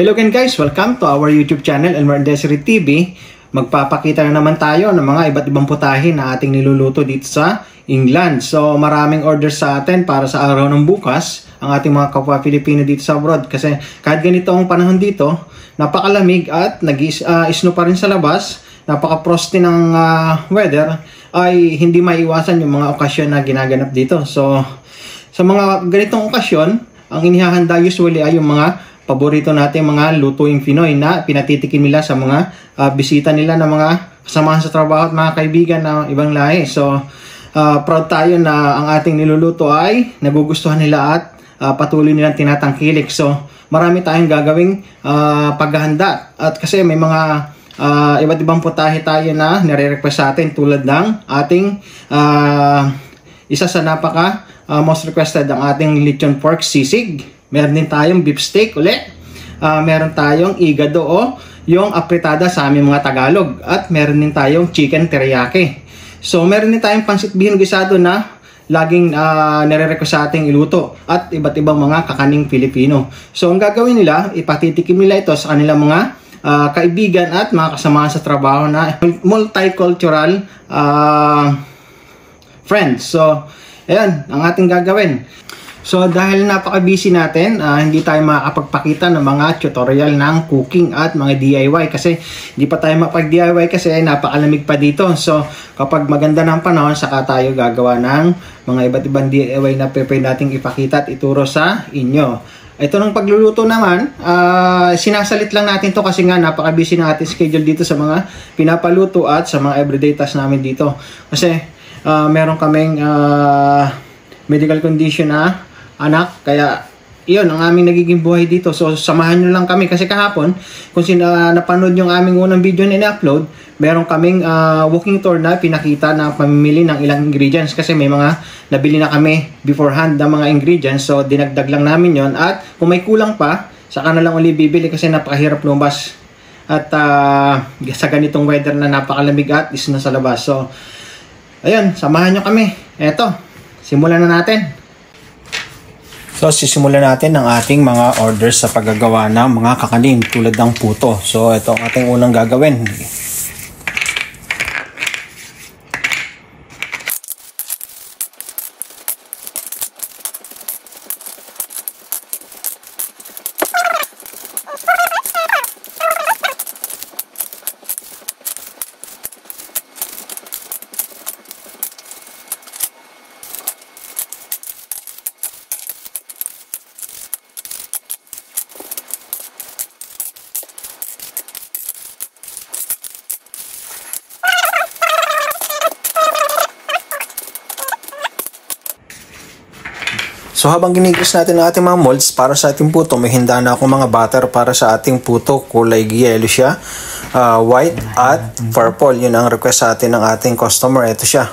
Hello again guys, welcome to our YouTube channel, Elmer Desiree TV. Magpapakita na naman tayo ng mga iba't ibang putahe na ating niluluto dito sa England. So maraming orders sa atin para sa araw ng bukas, ang ating mga kapwa Pilipino dito sa abroad. Kasi kahit ganito ang panahon dito, napakalamig at nag-snow pa rin sa labas, napaka-frosty ng weather, ay hindi maiwasan yung mga okasyon na ginaganap dito. So sa mga ganitong okasyon, ang inihahanda usually ay yung mga paborito natin mga lutuing Pinoy na pinatitikim nila sa mga bisita nila ng mga kasamahan sa trabaho at mga kaibigan na ibang lahi. So proud tayo na ang ating niluluto ay nagugustuhan nila at patuloy nilang tinatangkilik. So marami tayong gagawing paghahanda at kasi may mga iba't ibang putahe tayo na nire-request sa atin tulad ng ating isa sa napaka most requested ang ating lechon pork sisig. Meron din tayong beef steak ulit. Meron tayong igado o yung apritada sa aming mga Tagalog. At meron din tayong chicken teriyaki. So meron din tayong pansit bihon gisado na laging nire-request sa ating iluto. At iba't ibang mga kakaning Pilipino. So ang gagawin nila, ipatitikim nila ito sa kanilang mga kaibigan at mga kasamahan sa trabaho na multicultural friends. So ayan, ang ating gagawin. So dahil napaka-busy natin, hindi tayo makakapagpakita ng mga tutorial ng cooking at mga DIY kasi hindi pa tayo mapag-DIY kasi napakalamig pa dito. So kapag maganda ng panahon, saka tayo gagawa ng mga iba't ibang DIY na pwede nating ipakita at ituro sa inyo. Ito ng pagluluto naman, sinasalit lang natin to kasi nga napaka-busy ng ating schedule dito sa mga pinapaluto at sa mga everyday tasks namin dito. Kasi meron kaming medical condition na anak, kaya yun ang aming nagiging buhay dito. So samahan nyo lang kami kasi kahapon kung napanood yung aming unang video na in-upload, meron kaming walking tour na pinakita na pamimili ng ilang ingredients kasi may mga nabili na kami beforehand ng mga ingredients. So dinagdag lang namin yon at kung may kulang pa, saka na lang uli bibili kasi napakahirap lumabas at sa ganitong weather na napakalamig at is na sa labas. So ayun, samahan nyo kami. Eto, simulan na natin. So, sisimulan natin ang ating mga orders sa paggagawa ng mga kakanin tulad ng puto. So, ito ang ating unang gagawin. So habang ginigis natin ang ating mga molds para sa ating puto, may hinda na akong mga butter para sa ating puto. Kulay yellow siya, white at purple. Yun ang request sa atin ng ating customer. Ito siya.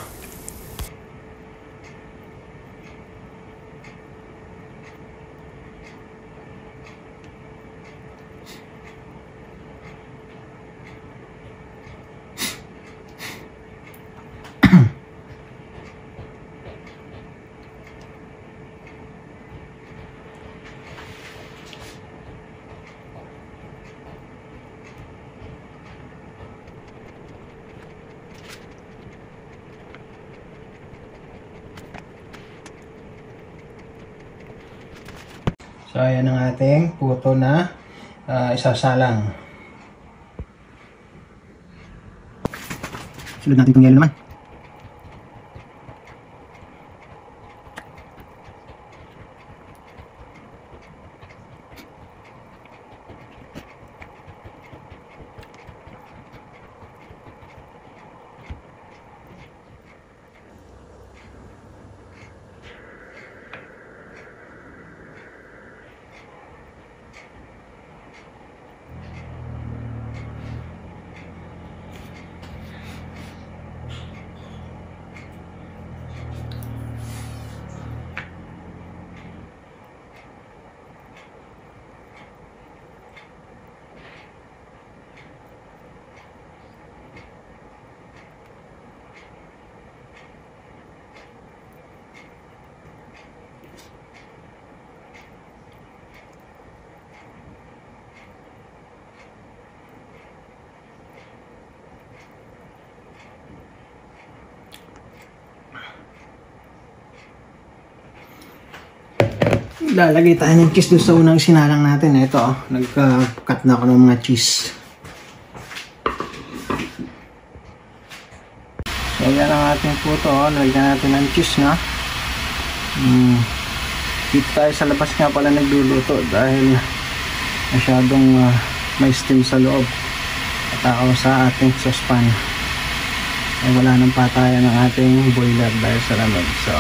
So, ayan ang ating puto na isasalang. Sunod natin itong yellow naman. Lalagay tayo ng cheese doon sa unang sinalang natin. Ito, nagka-cut na ako ng mga cheese. Lagyan ang ating puto. Lagyan natin ng cheese na. Dito tayo sa labas nga pala nagluluto dahil masyadong may steam sa loob. At ako sa ating saucepan. Ay wala nang patayan ng ating boiler dahil sa lamig. So,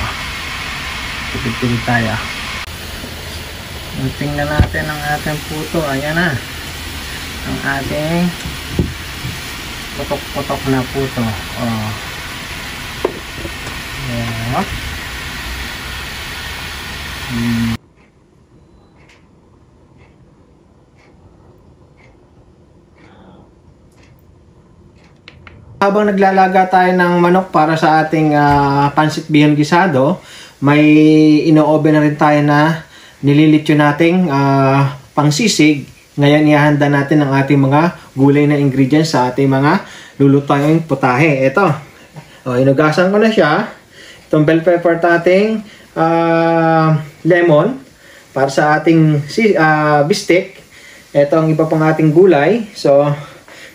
tipid-tipid tayo. Tingnan natin ang ating puto. Ayan na. Ang ating putok-putok na puto. Oh. Yeah. Habang naglalaga tayo ng manok para sa ating pancit bihon gisado, may ino-oven na rin tayo na nililityo nating pangsisig. Ngayon ihahanda natin ang ating mga gulay na ingredients sa ating mga lulutuing putahe. Ito, inugasan ko na siya. Itong bell pepper nating lemon para sa ating bistek. Ito ang iba pang ating gulay. So,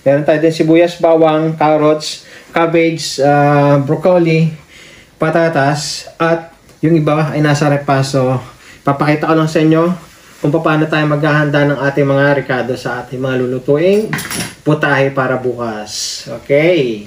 meron tayo din sibuyas, bawang, carrots, cabbage, broccoli, patatas, at yung iba ay nasa rep pa. So, papakita ko lang sa inyo kung paano tayo maghahanda ng ating mga ricado sa ating mga lulutuing putahe para bukas. Okay.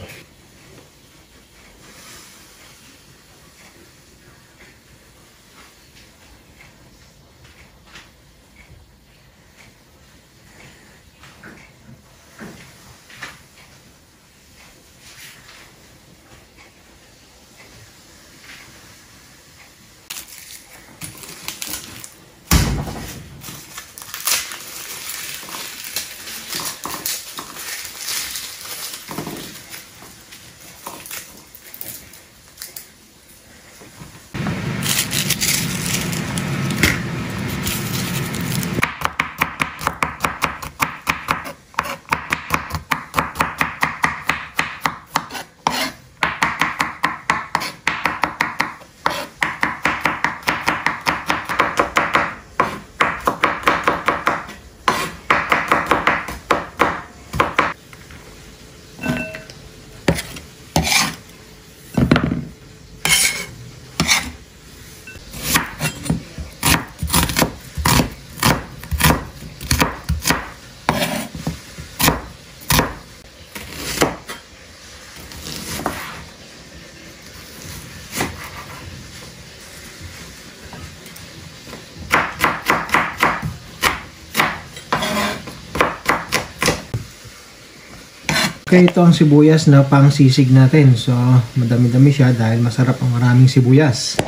Okay, ito ang sibuyas na pang sisig natin. So, madami-dami siya dahil masarap ang maraming sibuyas.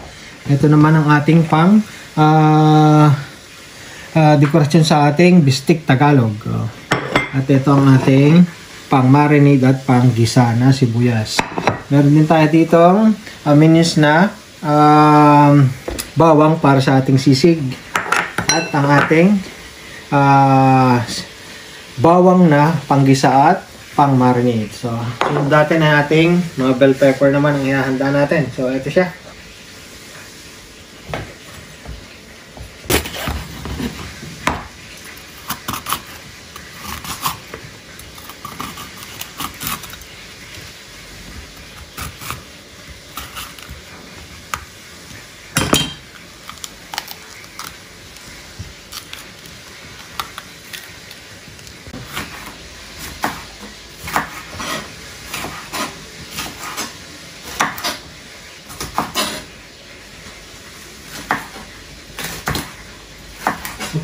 Ito naman ang ating pang dekorasyon sa ating bistik Tagalog. At ito ang ating pang marinade at pang gisa na sibuyas. Meron din tayo dito minis na bawang para sa ating sisig. At ang ating bawang na panggisa at pang marinade. So, dati na ating mga bell pepper naman ang ihahanda natin. So, ito siya.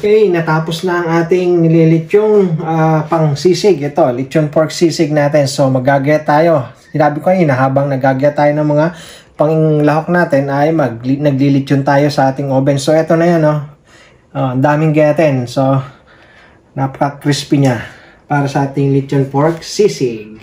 Okay, natapos na ang ating nililitsyong pang sisig. Ito, lechon pork sisig natin. So, magagaya tayo. Sinabi ko kanina, habang nagagaya tayo ng mga panglahok natin, ay naglilitsyon tayo sa ating oven. So, ito na yan, ang daming gayatin. So, napaka-crispy niya para sa ating lechon pork sisig.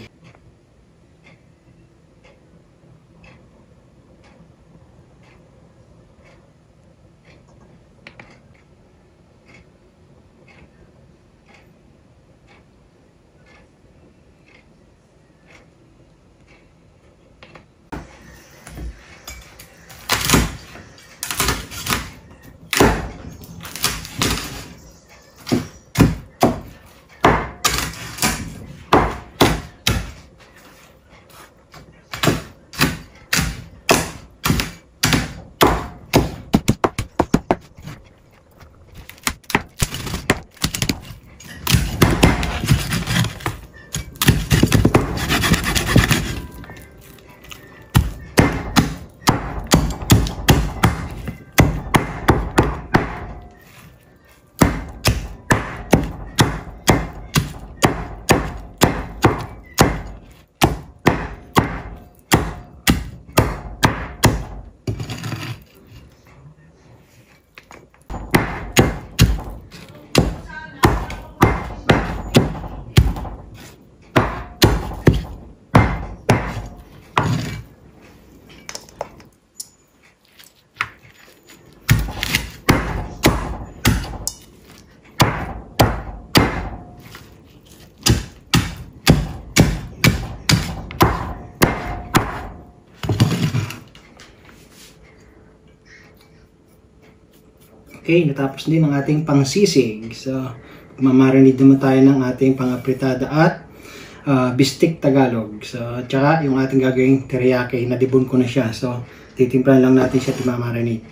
Okay, natapos din ang ating pangsisig. So, mamarinate naman tayo ng ating pangapritada at bistik Tagalog. So, tsaka yung ating gagawing teriyaki, nadibon ko na siya. So, titimplahan lang natin siya at mamarinate.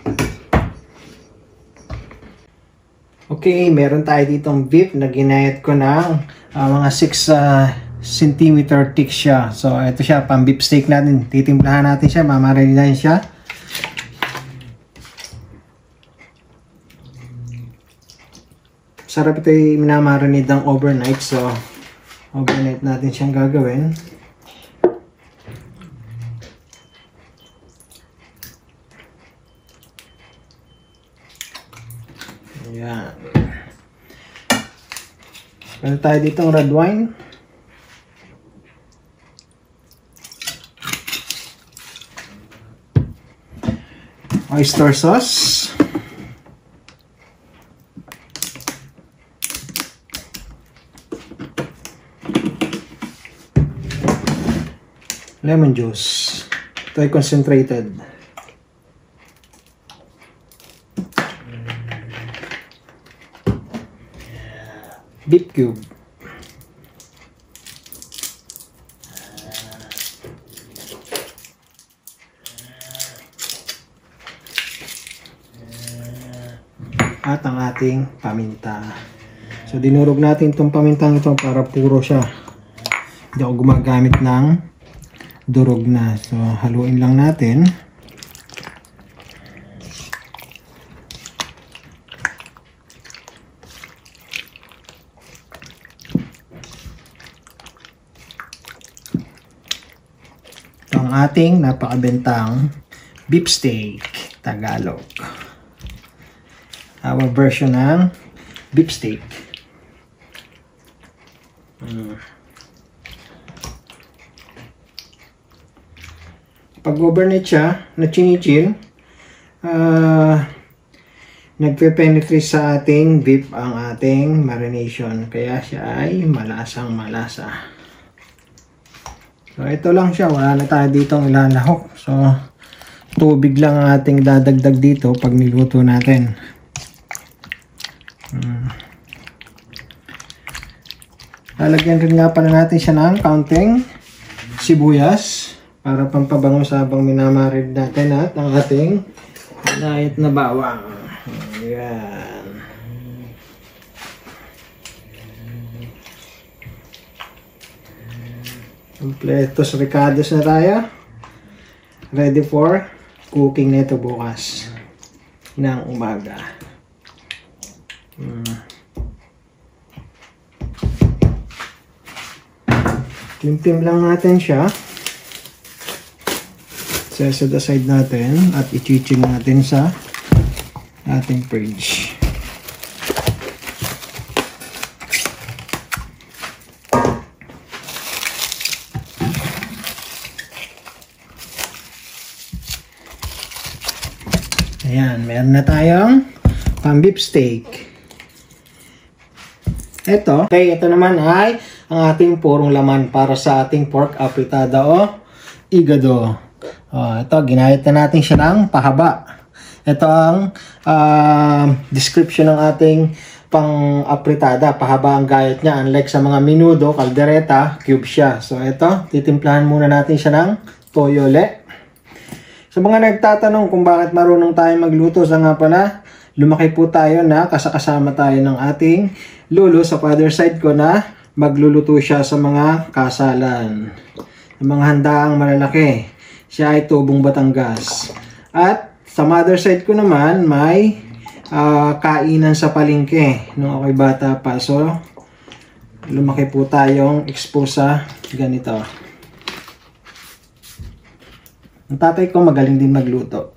Okay, meron tayo ditong beef na ginayat ko ng mga 6 cm thick siya. So, ito siya, pang beef steak natin. Titimplahan natin siya, mamarinate siya. Sarap ito yung minamarinate ng overnight. So, overnight natin siyang gagawin. Ayan. Meron tayo ditong red wine. Oyster sauce. Lemon juice. Ito ay concentrated. Beef cube. At ang ating paminta. So dinurog natin itong pamintang ito para puro siya. Hindi ako gumagamit ng durog na. So, haluin lang natin. Ito ang ating napakabentang beef steak Tagalog. Our version ng beef steak. Pag overnight siya, na chinichil, nagpe-penetrate sa ating beef ang ating marination. Kaya siya ay malasang malasa. So, ito lang siya. Wala na tayo ditong ilalahok. So, tubig lang ang ating dadagdag dito pag niluto natin. Lalagyan rin nga pala natin siya ng kaunting sibuyas para pampabango sa habang minamarid natin at ang ating inayat na bawang. Ayan. Completos ricados na tayo. Ready for cooking na ito bukas ng umaga. Tim-tim lang natin siya. Set aside natin at i-chill natin sa ating fridge. Ayan, meron na tayong pang-beef steak. Ito naman ay ang ating purong laman para sa ating pork apritada o igado. Ito, ginayat na natin siya ng pahaba. Ito ang description ng ating pang-apritada. Pahaba ang gayat niya. Unlike sa mga menudo, caldereta, cube siya. So, ito, titimplahan muna natin siya ng toyole. Sa mga nagtatanong kung bakit marunong tayo magluto, sa nga pala, lumaki po tayo na kasama tayo ng ating lolo sa father side ko na magluluto siya sa mga kasalan. Sa mga handaang malalaki. Siya ay tubong Batangas. At sa mother side ko naman, may kainan sa palengke nung ako'y bata pa. So, lumaki po tayong expose sa ganito. Ang tatay ko magaling din magluto.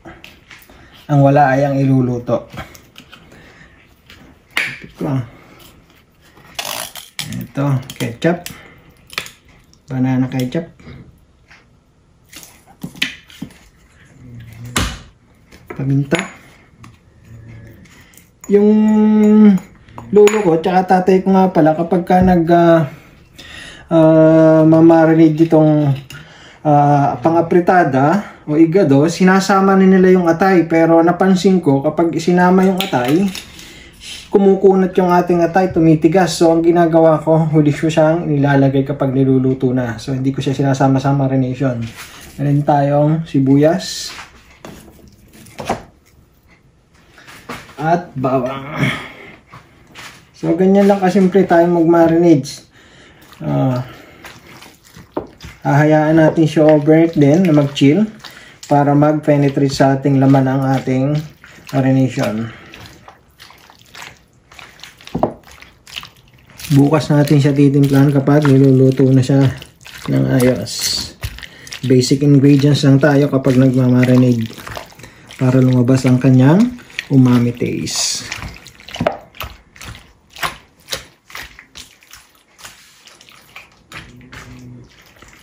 Ang wala ay ang iluluto. Ito, ketchup. Banana ketchup. Paminta. Yung lolo ko, tsaka tatay ko nga pala, kapag ka mamarinate ditong pang-apritada, o igado, sinasama na nila yung atay. Pero napansin ko, kapag sinama yung atay, kumukunat yung ating atay, tumitigas. So, ang ginagawa ko, huli ko siyang nilalagay kapag niluluto na. So, hindi ko siya sinasama sa marination. Meron tayong sibuyas at bawang. So, ganyan lang kasimple tayo mag-marinade. Hahayaan natin siya overnight din na mag-chill para mag-penetrate sa ating laman ang ating marination. Bukas natin siya titimplahan kapag niluluto na siya ng ayos. Basic ingredients lang tayo kapag nagmamarinade para lumabas ang kanyang umami taste.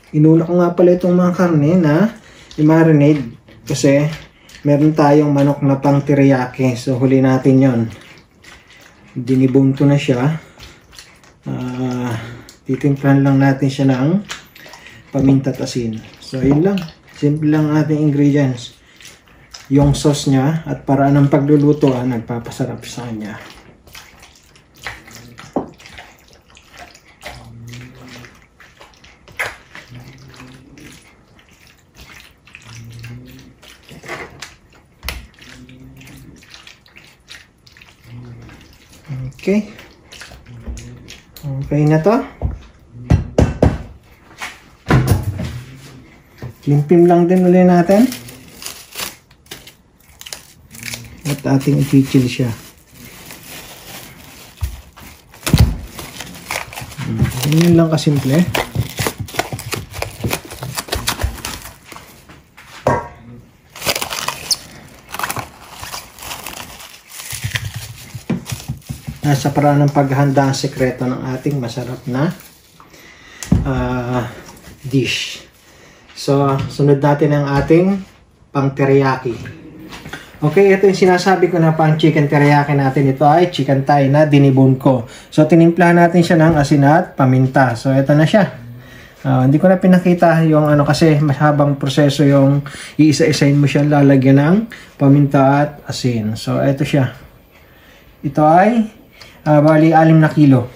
Inuna ko nga pala itong mga karne na i-marinade kasi meron tayong manok na pang teriyaki. So, huli natin yon. Dinibone ko na siya. Titimplahan lang natin siya ng paminta at asin. So, yun lang. Simple lang ating ingredients. Yung sauce niya at paraan ng pagluluto nagpapasarap sa kanya. Okay. Okay na to. Limpim lang din ulit natin. At ating i-chill siya. Ganyan lang kasimple. Nasa paraan ng paghahanda ang sekreto ng ating masarap na dish. So, sunod natin ang ating pang teriyaki. Okay, ito yung sinasabi ko na pang chicken teriyaki natin. Ito ay chicken thigh na dinibone ko. So, tinimplahan natin siya ng asin at paminta. So, ito na siya. Hindi ko na pinakita yung kasi mahabang proseso yung iisa-isain mo siya lalagyan ng paminta at asin. So, ito siya. Ito ay bali 6 na kilo.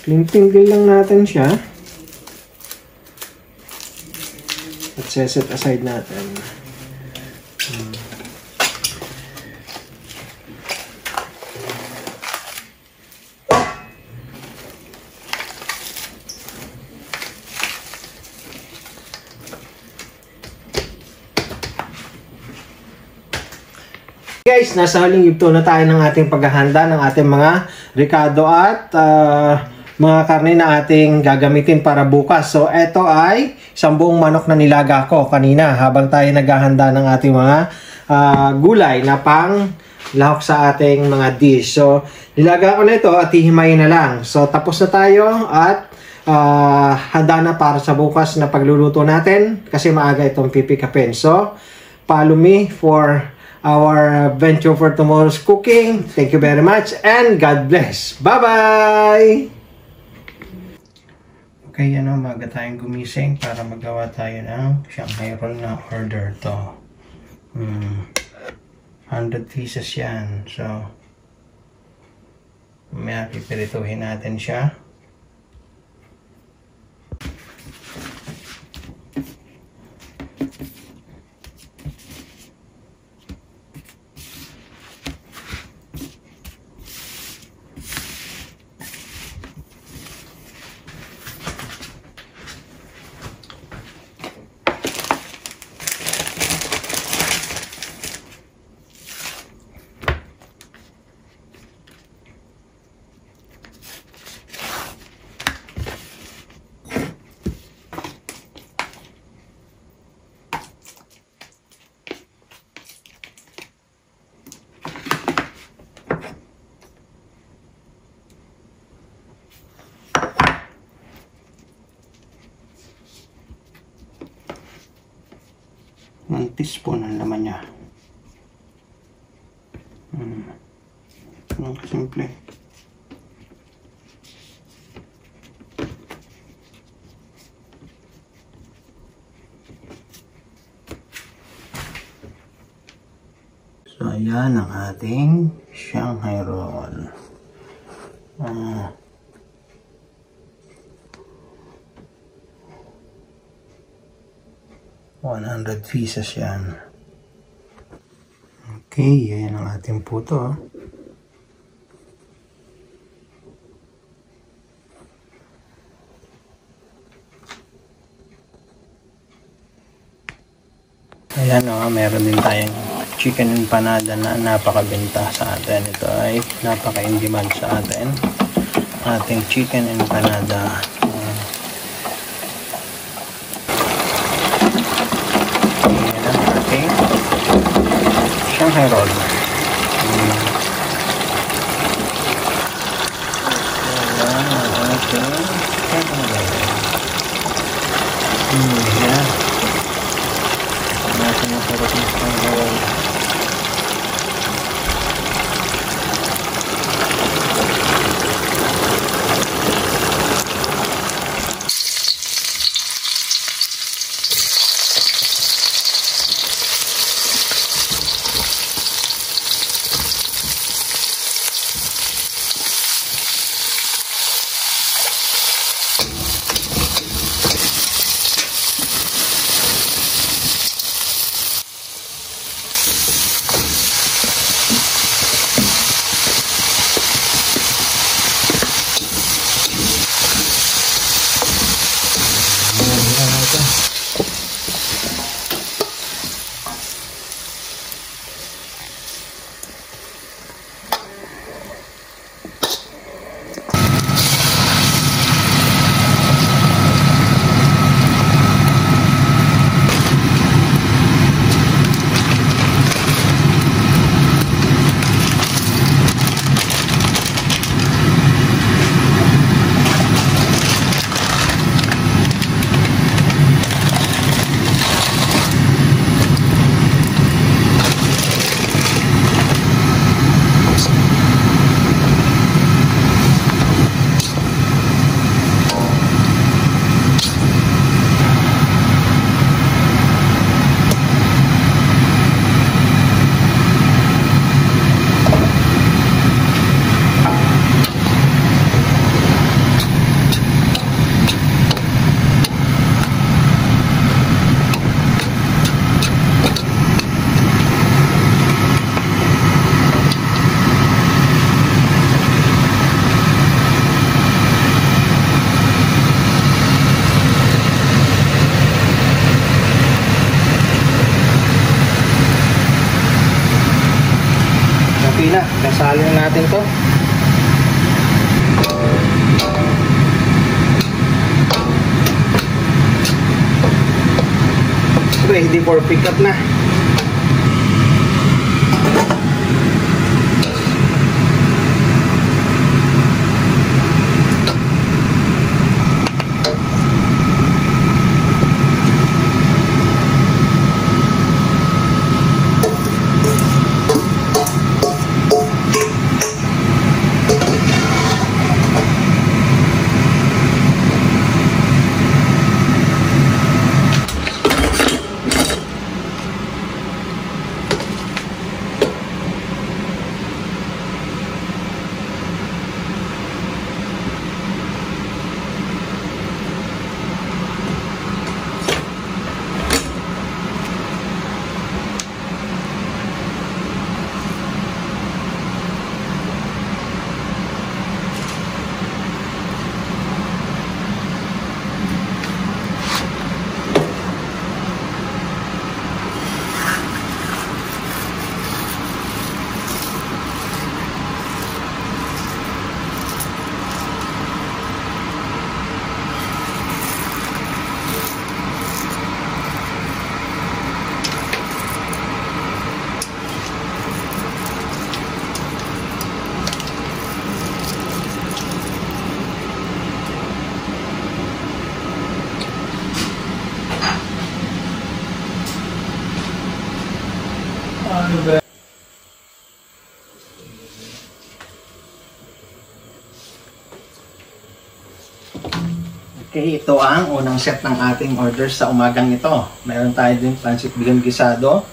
Tinggil lang natin siya. At set aside natin. Guys, nasa huling yugto na tayo ng ating paghahanda ng ating mga ricado at mga karne na ating gagamitin para bukas. So, ito ay isang buong manok na nilaga ko kanina habang tayo naghahanda ng ating mga gulay na pang lahok sa ating mga dish. So, nilaga ko na ito at hihimayin na lang. So, tapos na tayo at handa na para sa bukas na pagluluto natin kasi maaga itong pipikapin. So, follow me for our venture for tomorrow's cooking. Thank you very much and God bless. Bye-bye! Okay, maga tayong gumising para magawa tayo ng Shanghai roll na order to. 100 pieces yan. So, may pipirituhin natin siya. One teaspoon ang laman niya. Ang simple. Yan ang ating Shanghai roll. 100 pieces yan. Okay, yan ang ating puto. Ayan meron din tayong chicken empanada na napakabenta sa atin. Ito ay napaka-in-demand sa atin. Ating chicken empanada. Ayan ang ating Shanghai roll. Ayan ang ating Shanghai roll. Ayan. Natin yung sarap ng Shanghai roll. Kasali natin to. Ready for pick up na. Okay, ito ang unang set ng ating orders sa umagang ito. Meron tayo din pancit bigong gisado,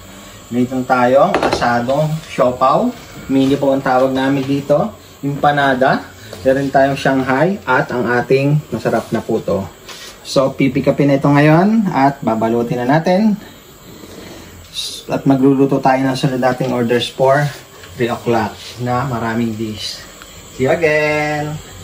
Meron tayong asadong siopaw. Mini po ang tawag namin dito. Empanada. Meron tayong Shanghai at ang ating masarap na puto. So, pipikapin na ito ngayon at babalutin na natin. At magluluto tayo ng sunod nating orders for 3 o'clock na maraming dish. See you again!